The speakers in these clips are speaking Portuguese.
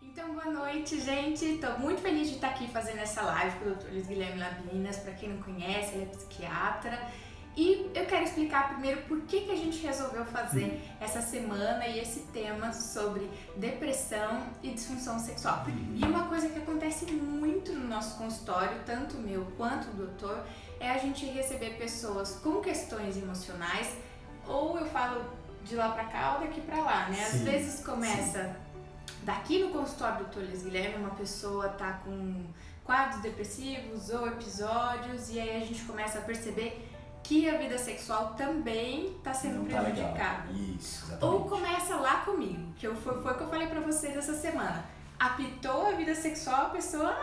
Então, boa noite, gente. Estou muito feliz de estar aqui fazendo essa live com o Dr. Luiz Guilherme Labinas. Para quem não conhece, ele é psiquiatra. E eu quero explicar primeiro por que a gente resolveu fazer essa semana e esse tema sobre depressão e disfunção sexual. E uma coisa que acontece muito no nosso consultório, tanto o meu quanto o doutor, é a gente receber pessoas com questões emocionais, ou eu falo de lá pra cá ou daqui pra lá, né? Às vezes começa daqui no consultório do Dr. Luiz Guilherme, uma pessoa tá com quadros depressivos ou episódios, e aí a gente começa a perceber que a vida sexual também está sendo prejudicada. Isso, exatamente. Ou começa lá comigo, que foi o que eu falei pra vocês essa semana. Apitou a vida sexual, a pessoa,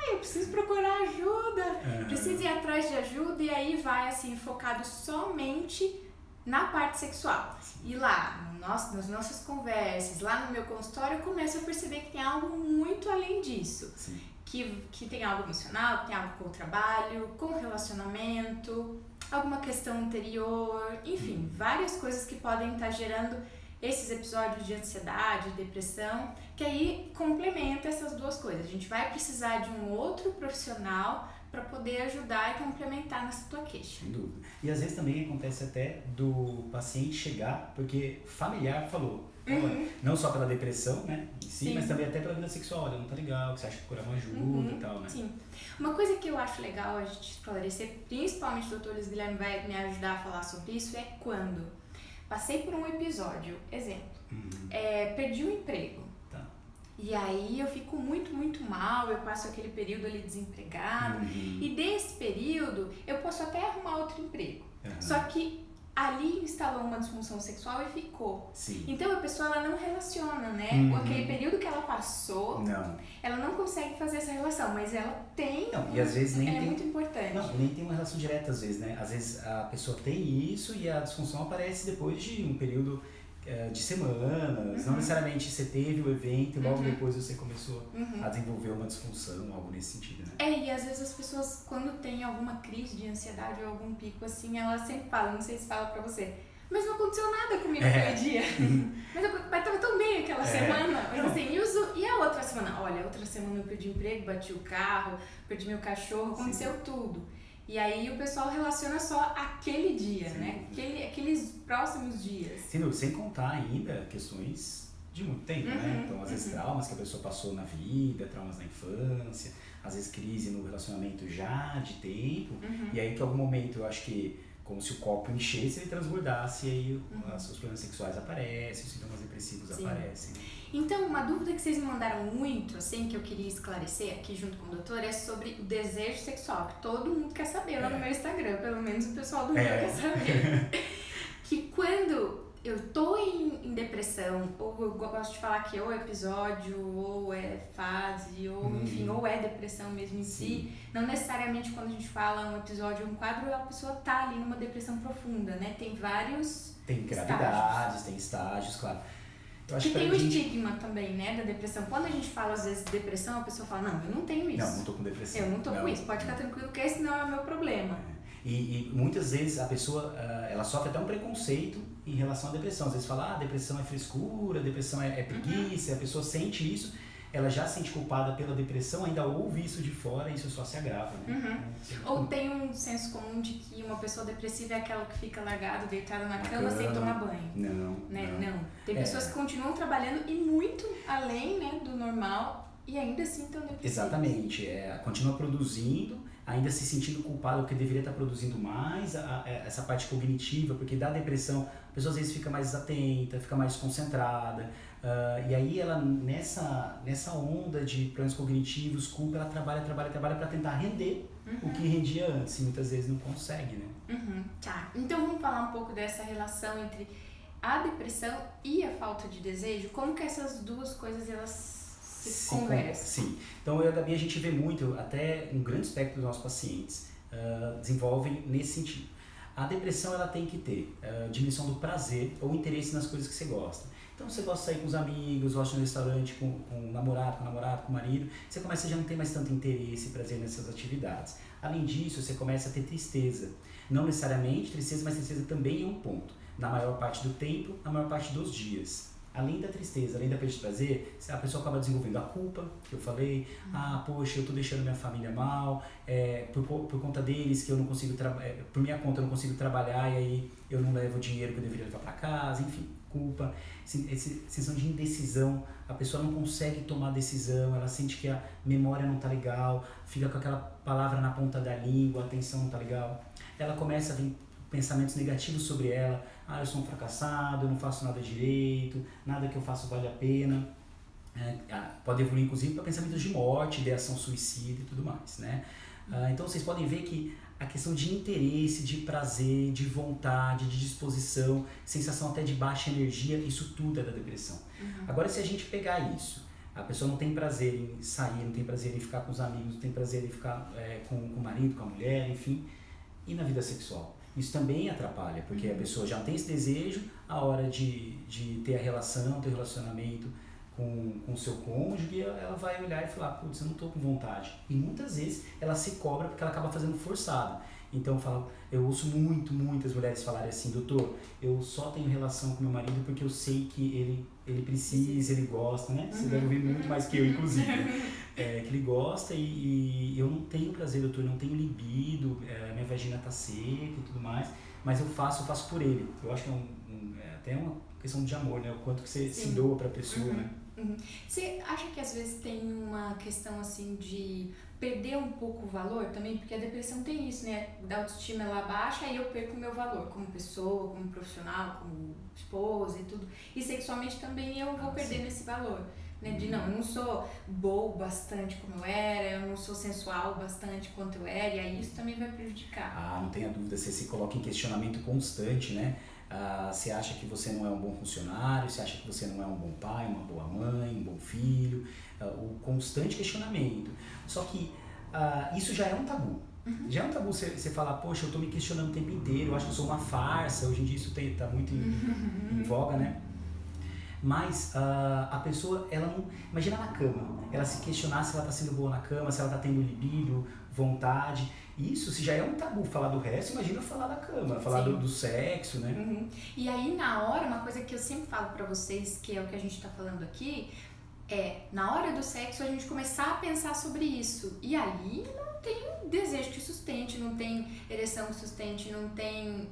eu preciso procurar ajuda, preciso ir atrás de ajuda, e aí vai assim, focado somente na parte sexual. E lá, nas nossas conversas, lá no meu consultório, eu começo a perceber que tem algo muito além disso. Sim. Que tem algo emocional, tem algo com o trabalho, com o relacionamento, alguma questão anterior, enfim, várias coisas que podem estar gerando esses episódios de ansiedade, depressão, que aí complementa essas duas coisas. A gente vai precisar de um outro profissional para poder ajudar e complementar nessa tua queixa. Sem dúvida. E às vezes também acontece até do paciente chegar, porque familiar falou, não só pela depressão, né, em si, mas também até pela vida sexual, olha, não tá legal, que você acha que procurar uma ajuda e tal, né? Sim. Uma coisa que eu acho legal a gente esclarecer, principalmente o Dr. Luiz Guilherme vai me ajudar a falar sobre isso, é quando passei por um episódio, exemplo, perdi o emprego. E aí eu fico muito, muito mal, eu passo aquele período ali desempregado, e desse período eu posso até arrumar outro emprego. Só que ali instalou uma disfunção sexual e ficou. Sim. Então a pessoa ela não relaciona, né? Aquele período que ela passou, ela não consegue fazer essa relação, mas ela tem. Não, e às vezes nem ela tem, é muito importante. Não, nem tem uma relação direta às vezes, né? Às vezes a pessoa tem isso e a disfunção aparece depois de um período de semanas, não necessariamente você teve o evento e logo depois você começou a desenvolver uma disfunção, algo nesse sentido, né? E às vezes as pessoas, quando tem alguma crise de ansiedade ou algum pico assim, elas sempre falam, não sei se fala pra você, mas não aconteceu nada comigo aquele dia. Mas tava tão bem aquela semana. Mas assim, e a outra semana? Olha, a outra semana eu perdi o emprego, bati o carro, perdi meu cachorro, aconteceu tudo. E aí o pessoal relaciona só aquele dia, né? Aqueles próximos dias. Sem contar ainda questões de muito tempo, né? Então, às vezes traumas que a pessoa passou na vida, traumas na infância, às vezes crise no relacionamento já de tempo, e aí que em algum momento eu acho que como se o copo enchesse e ele transbordasse, e aí os problemas sexuais aparecem, os sintomas depressivos aparecem. Então, uma dúvida que vocês me mandaram muito, assim, que eu queria esclarecer aqui junto com o doutor, é sobre o desejo sexual, que todo mundo quer saber lá no meu Instagram, pelo menos o pessoal do meu quer saber. Que quando eu tô em depressão, ou eu gosto de falar que ou é episódio, ou é fase, ou enfim, ou é depressão mesmo em si, não necessariamente quando a gente fala um episódio ou um quadro, a pessoa tá ali numa depressão profunda, né? Tem vários Tem gravidades, tem estágios, claro. Eu acho que tem o estigma também, né, da depressão. Quando a gente fala, às vezes, de depressão, a pessoa fala, não, eu não tenho isso. Não tô com depressão. Eu não tô com isso, pode ficar tranquilo que esse não é o meu problema. E muitas vezes a pessoa, ela sofre até um preconceito em relação à depressão. Às vezes fala, depressão é frescura, depressão é preguiça, a pessoa sente isso, ela já se sente culpada pela depressão, ainda ouve isso de fora e isso só se agrava, né? Ou tem um senso comum de que uma pessoa depressiva é aquela que fica largada, deitada na cama sem tomar banho. Não. Tem pessoas que continuam trabalhando e muito além, né, do normal e ainda assim estão depressivas. Exatamente, continua produzindo, ainda se sentindo culpada porque deveria estar produzindo mais, essa parte cognitiva, porque da depressão a pessoa às vezes fica mais atenta, fica mais concentrada, e aí ela nessa onda de problemas cognitivos, culpa, ela trabalha para tentar render o que rendia antes, e muitas vezes não consegue, né? Tá, então vamos falar um pouco dessa relação entre a depressão e a falta de desejo, como que essas duas coisas elas se conversam? Sim, então eu e a Gabi a gente vê muito, até um grande espectro dos nossos pacientes desenvolvem nesse sentido. A depressão ela tem que ter diminuição do prazer ou interesse nas coisas que você gosta. Então você gosta de sair com os amigos, gosta de ir no restaurante com o namorado, com o marido, você começa a já não ter mais tanto interesse e prazer nessas atividades. Além disso, você começa a ter tristeza. Não necessariamente tristeza, mas tristeza também é um ponto. Na maior parte do tempo, na maior parte dos dias. Além da tristeza, além da perda de prazer, a pessoa acaba desenvolvendo a culpa, que eu falei, poxa, eu tô deixando minha família mal, por conta deles que eu não consigo, por minha conta eu não consigo trabalhar e aí eu não levo o dinheiro que eu deveria levar para casa, enfim, culpa, essa sensação de indecisão, a pessoa não consegue tomar decisão, ela sente que a memória não tá legal, fica com aquela palavra na ponta da língua, a atenção não tá legal, ela começa a vir pensamentos negativos sobre ela, eu sou um fracassado, eu não faço nada direito, nada que eu faço vale a pena. Pode evoluir inclusive para pensamentos de morte, ideação suicida e tudo mais, né? Então vocês podem ver que a questão de interesse, de prazer, de vontade, de disposição, sensação até de baixa energia, isso tudo é da depressão. Agora se a gente pegar isso, a pessoa não tem prazer em sair, não tem prazer em ficar com os amigos, não tem prazer em ficar com o marido, com a mulher, enfim, e na vida sexual? Isso também atrapalha, porque a pessoa já tem esse desejo, a hora de ter a relação, ter o relacionamento com o seu cônjuge, ela vai olhar e falar, putz, eu não estou com vontade. E muitas vezes ela se cobra porque ela acaba fazendo forçado. Então eu ouço muitas mulheres falarem assim, doutor, eu só tenho relação com meu marido porque eu sei que ele precisa, ele gosta, né? Você deve ouvir muito mais que eu, inclusive. Que ele gosta e eu não tenho prazer, doutor, eu não tenho libido, minha vagina tá seca e tudo mais, mas eu faço por ele. Eu acho que é até uma questão de amor, né? O quanto que você se doa pra pessoa, né? Você acha que às vezes tem uma questão assim de perder um pouco o valor também? Porque a depressão tem isso, né? Da autoestima ela baixa e eu perco o meu valor como pessoa, como profissional, como esposa e tudo. E sexualmente também eu vou perdendo esse valor. Né? De não, eu não sou boa bastante como eu era, eu não sou sensual bastante quanto eu era, e aí isso também vai prejudicar. Não tenha dúvida, você se coloca em questionamento constante, né? Você acha que você não é um bom funcionário, você acha que você não é um bom pai, uma boa mãe, um bom filho, o constante questionamento. Só que isso já é um tabu. Já é um tabu você falar, poxa, eu tô me questionando o tempo inteiro, eu acho que eu sou uma farsa, hoje em dia isso tá muito em voga, né? Mas a pessoa, ela não... Imagina na cama, ela se questionar se ela tá sendo boa na cama, se ela tá tendo libido, vontade. Isso, se já é um tabu falar do resto, imagina falar da cama, falar do sexo, né? E aí, na hora, uma coisa que eu sempre falo pra vocês, que é o que a gente tá falando aqui, na hora do sexo, a gente começar a pensar sobre isso. E aí, não tem desejo que sustente, não tem ereção que sustente, não tem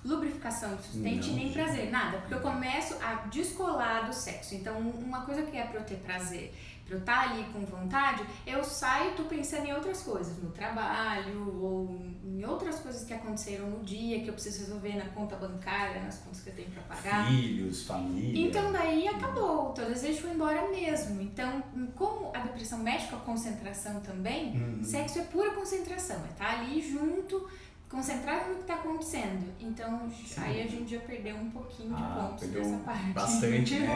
lubrificação que sustente, nem prazer, nada. Porque eu começo a descolar do sexo. Então, uma coisa que é pra eu ter prazer, pra eu estar ali com vontade, eu saio e tô pensando em outras coisas, no trabalho ou em outras coisas que aconteceram no dia, que eu preciso resolver na conta bancária, nas contas que eu tenho pra pagar. Filhos, família. Então daí acabou, o teu desejo foi embora mesmo. Então, como a depressão mexe com a concentração também, sexo é pura concentração, é estar ali junto, concentrado no que está acontecendo. Então, aí a gente já perdeu um pouquinho de pontos nessa parte. Bastante, né?